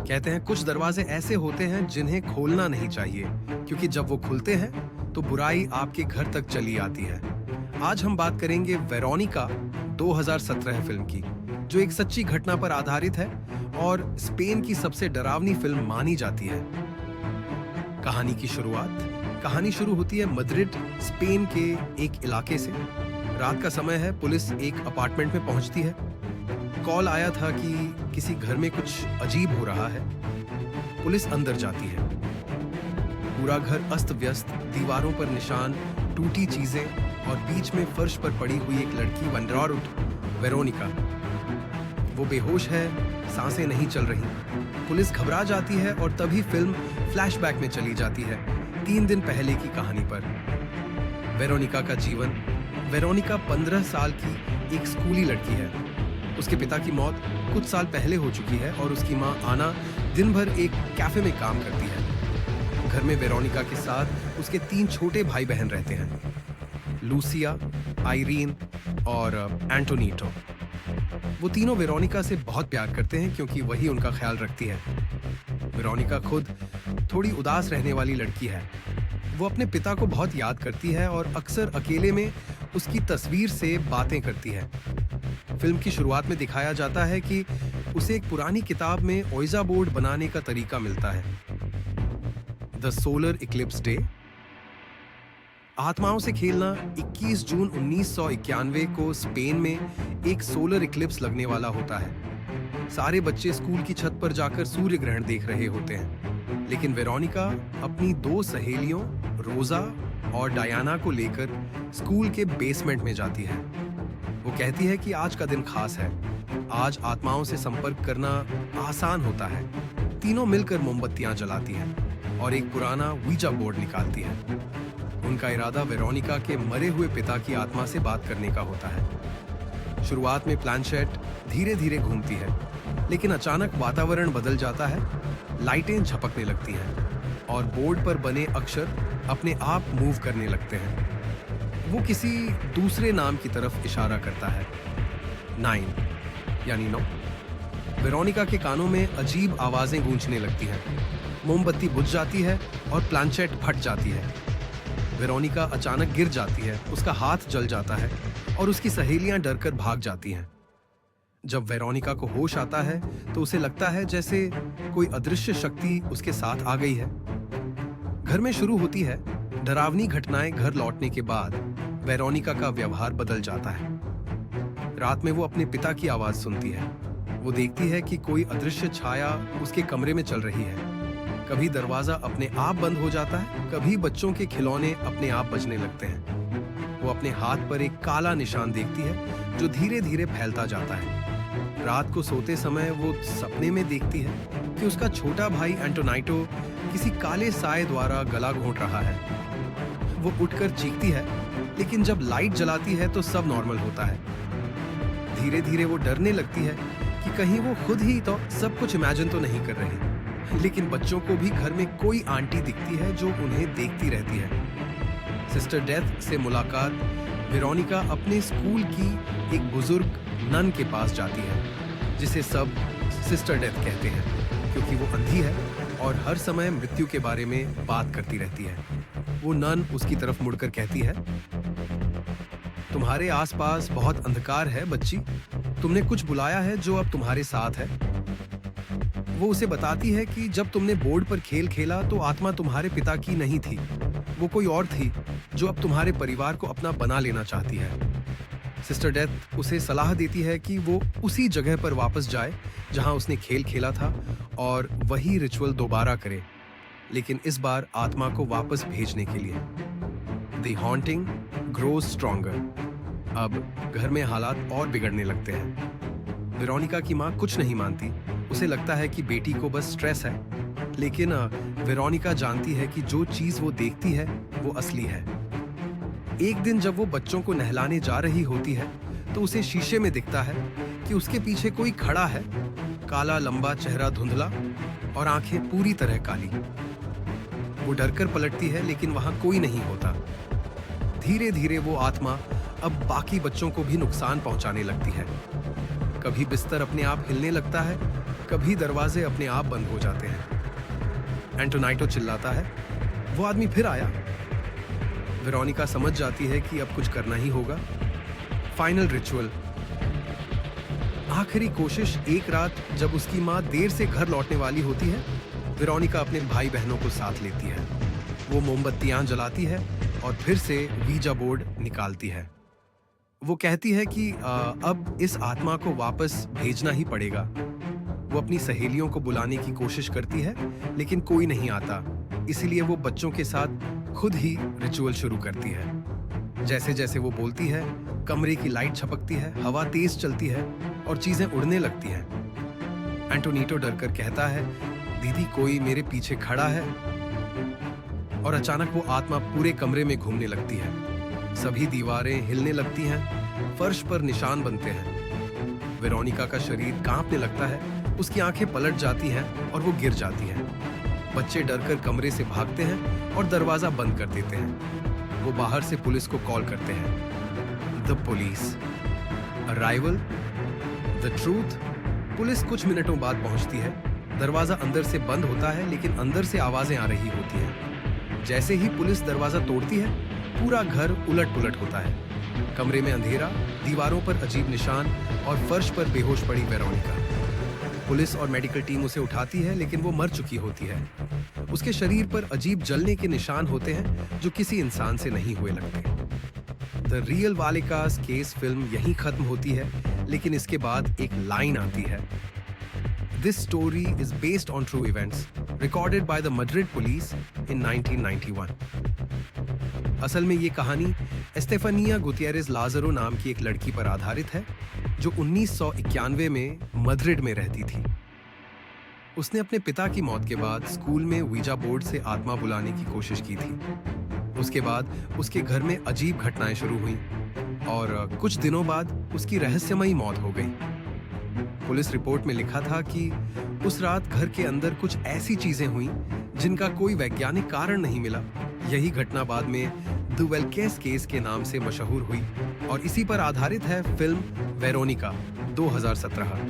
कहते हैं कुछ दरवाजे ऐसे होते हैं जिन्हें खोलना नहीं चाहिए, क्योंकि जब वो खुलते हैं तो बुराई आपके घर तक चली आती है। आज हम बात करेंगे वेरोनिका 2017 फिल्म की, जो एक सच्ची घटना पर आधारित है और स्पेन की सबसे डरावनी फिल्म मानी जाती है। कहानी शुरू होती है मद्रिद, स्पेन के एक इलाके से। रात का समय है, पुलिस एक अपार्टमेंट में पहुंचती है। कॉल आया था कि किसी घर में कुछ अजीब हो रहा है। पुलिस अंदर जाती है। पूरा घर अस्त व्यस्त, दीवारों पर निशान, टूटी चीजें और बीच में फर्श पर पड़ी हुई एक लड़की वेरोनिका। वो बेहोश है, सांसें नहीं चल रही। पुलिस घबरा जाती है और तभी फिल्म फ्लैशबैक में चली जाती है 3 दिन पहले की कहानी पर। वेरोनिका का जीवन। वेरोनिका 15 साल की एक स्कूली लड़की है। उसके पिता की मौत कुछ साल पहले हो चुकी है और उसकी माँ आना दिन भर एक कैफे में काम करती है। घर में वेरोनिका के साथ उसके 3 छोटे भाई बहन रहते हैं, लूसिया, आइरीन और एंटोनीटो। वो तीनों वेरोनिका से बहुत प्यार करते हैं क्योंकि वही उनका ख्याल रखती है। वेरोनिका खुद थोड़ी उदास रहने वाली लड़की है। वो अपने पिता को बहुत याद करती है और अक्सर अकेले में उसकी तस्वीर से बातें करती है। फिल्म की शुरुआत में दिखाया जाता है कि उसे एक पुरानी किताब में ओइजा बोर्ड बनाने का तरीका मिलता है। The solar Eclipse day. आत्माओं से खेलना। 21 जून 1991 को स्पेन में एक सोलर इक्लिप्स लगने वाला होता है। सारे बच्चे स्कूल की छत पर जाकर सूर्य ग्रहण देख रहे होते हैं, लेकिन वेरोनिका अपनी 2 सहेलियों रोजा और डायना को लेकर स्कूल के बेसमेंट में जाती है। वो कहती है कि आज का दिन खास है। आज आत्माओं से संपर्क करना आसान होता है। तीनों मिलकर मोमबत्तियां जलाती हैं और एक पुराना वीजा बोर्ड निकालती है। उनका इरादा वेरोनिका के मरे हुए पिता की आत्मा से बात करने का होता है। शुरुआत में प्लानचेट धीरे धीरे घूमती है, लेकिन अचानक वातावरण बदल जाता है। लाइटें झपकने लगती हैं और बोर्ड पर बने अक्षर अपने आप मूव करने लगते हैं। वो किसी दूसरे नाम की तरफ इशारा करता है, 9 यानी 9। वेरोनिका के कानों में अजीब आवाजें गूंजने लगती हैं। मोमबत्ती बुझ जाती है और प्लानचेट फट जाती है। वेरोनिका अचानक गिर जाती है, उसका हाथ जल जाता है और उसकी सहेलियां डरकर भाग जाती हैं। जब वेरोनिका को होश आता है तो उसे लगता है जैसे कोई अदृश्य शक्ति उसके साथ आ गई है। घर में शुरू होती है डरावनी घटनाएं। घर लौटने के बाद वेरोनिका का व्यवहार बदल जाता है। रात में वो अपने पिता की आवाज सुनती है। वो देखती है कि कोई अदृश्य छाया उसके कमरे में चल रही है। कभी दरवाजा अपने आप बंद हो जाता है, कभी बच्चों के खिलौने अपने आप बजने लगते हैं। वो अपने हाथ पर एक काला निशान देखती है जो धीरे धीरे फैलता जाता है। रात को सोते समय वो सपने में देखती है कि उसका छोटा भाई एंटोनाइटो किसी काले साए द्वारा गला घोंट रहा है। वो उठकर चीखती है, लेकिन जब लाइट जलाती है तो सब नॉर्मल होता है। धीरे धीरे वो डरने लगती है कि कहीं वो खुद ही तो सब कुछ इमेजिन तो नहीं कर रही। लेकिन बच्चों को भी घर में कोई आंटी दिखती है जो उन्हें देखती रहती है। सिस्टर डेथ से मुलाकात। वेरोनिका अपने स्कूल की एक बुजुर्ग नन के पास जाती है, जिसे सब सिस्टर डेथ कहते हैं क्योंकि वो अंधी है और हर समय मृत्यु के बारे में बात करती रहती है। वो नन उसकी तरफ मुड़कर कहती है, तुम्हारे आसपास बहुत अंधकार है बच्ची, तुमने कुछ बुलाया है जो अब तुम्हारे साथ है। वो उसे बताती है कि जब तुमने बोर्ड पर खेल खेला तो आत्मा तुम्हारे पिता की नहीं थी, वो कोई और थी जो अब तुम्हारे परिवार को अपना बना लेना चाहती है। सिस्टर डेथ उसे सलाह देती है कि वो उसी जगह पर वापस जाए जहां उसने खेल खेला था और वही रिचुअल दोबारा करे, लेकिन इस बार आत्मा को वापस भेजने के लिए। The haunting grows stronger. अब घर में हालात और बिगड़ने लगते हैं। वेरोनिका की माँ कुछ नहीं मानती। उसे लगता है कि बेटी को बस स्ट्रेस है, लेकिन वेरोनिका जानती है कि जो चीज वो देखती है वो असली है। एक दिन जब वो बच्चों को नहलाने जा रही होती है तो उसे शीशे में दिखता है कि उसके पीछे कोई खड़ा है। काला लंबा चेहरा, धुंधला और आंखें पूरी तरह काली। वो डरकर पलटती है, लेकिन वहां कोई नहीं होता। धीरे धीरे वो आत्मा अब बाकी बच्चों को भी नुकसान पहुंचाने लगती है। कभी बिस्तर अपने आप हिलने लगता है, कभी दरवाजे अपने आप बंद हो जाते हैं। एंटोनाइटो चिल्लाता है, वो आदमी फिर आया। वेरोनिका समझ जाती है कि अब कुछ करना ही होगा। फाइनल रिचुअल, आखिरी कोशिश। एक रात जब उसकी माँ देर से घर लौटने वाली होती है, वेरोनिका अपने भाई बहनों को साथ लेती है। वो मोमबत्तियां जलाती है और फिर से वीजा बोर्ड निकालती है। वो कहती है कि अब इस आत्मा को वापस भेजना ही पड़ेगा। वो अपनी सहेलियों को बुलाने की कोशिश करती है, लेकिन कोई नहीं आता। इसीलिए वो बच्चों के साथ खुद ही रिचुअल शुरू करती है। जैसे जैसे वो बोलती है, कमरे की लाइट छपकती है, हवा तेज चलती है और चीजें उड़ने लगती हैं। एंटोनिटो डरकर कहता है, दीदी कोई मेरे पीछे खड़ा है। और अचानक वो आत्मा पूरे कमरे में घूमने लगती है। सभी दीवारें हिलने लगती हैं, फर्श पर निशान बनते हैं। वेरोनिका का शरीर कांपने लगता है, उसकी आंखें पलट जाती हैं और वो गिर जाती है। बच्चे डरकर कमरे से भागते हैं और दरवाजा बंद कर देते हैं। वो बाहर से पुलिस को कॉल करते हैं। The police arrival, the truth. Police कुछ मिनटों बाद पहुंचती है। दरवाजा अंदर से बंद होता है, लेकिन अंदर से आवाजें आ रही होती हैं। जैसे ही पुलिस दरवाजा तोड़ती है, पूरा घर उलट-पुलट होता है। कमरे में अंधेरा, दीवारों पर अजीब निशान और फर्श पर बेहोश पड़ी वेरोनिका। पुलिस और मेडिकल टीम उसे उठाती है, लेकिन वो मर चुकी होती है। उसके शरीर पर अजीब जलने के निशान होते हैं जो किसी इंसान से नहीं हुए लगते। द रियल वालेकास केस फिल्म यहीं खत्म होती है, लेकिन इसके बाद एक लाइन आती है, This story is based on true events recorded by the Madrid police in 1991. असल में ये कहानी एस्टेफानिया गुतियरेज लाज़ारो नाम की एक लड़की पर आधारित है, जो 1991 में मद्रिड में रहती थी। उसने अपने पिता की मौत के बाद स्कूल में वीजा बोर्ड से आत्मा बुलाने की कोशिश की थी। उसके बाद उसके घर में अजीब घटनाएं शुरू हुईं और कुछ दिनों बाद उसकी रहस्यमयी मौत हो गई। पुलिस रिपोर्ट में लिखा था कि उस रात घर के अंदर कुछ ऐसी चीजें हुईं जिनका कोई वैज्ञानिक कारण नहीं मिला। यही घटना बाद में द वेल्केस केस के नाम से मशहूर हुई और इसी पर आधारित है फिल्म वेरोनिका 2017।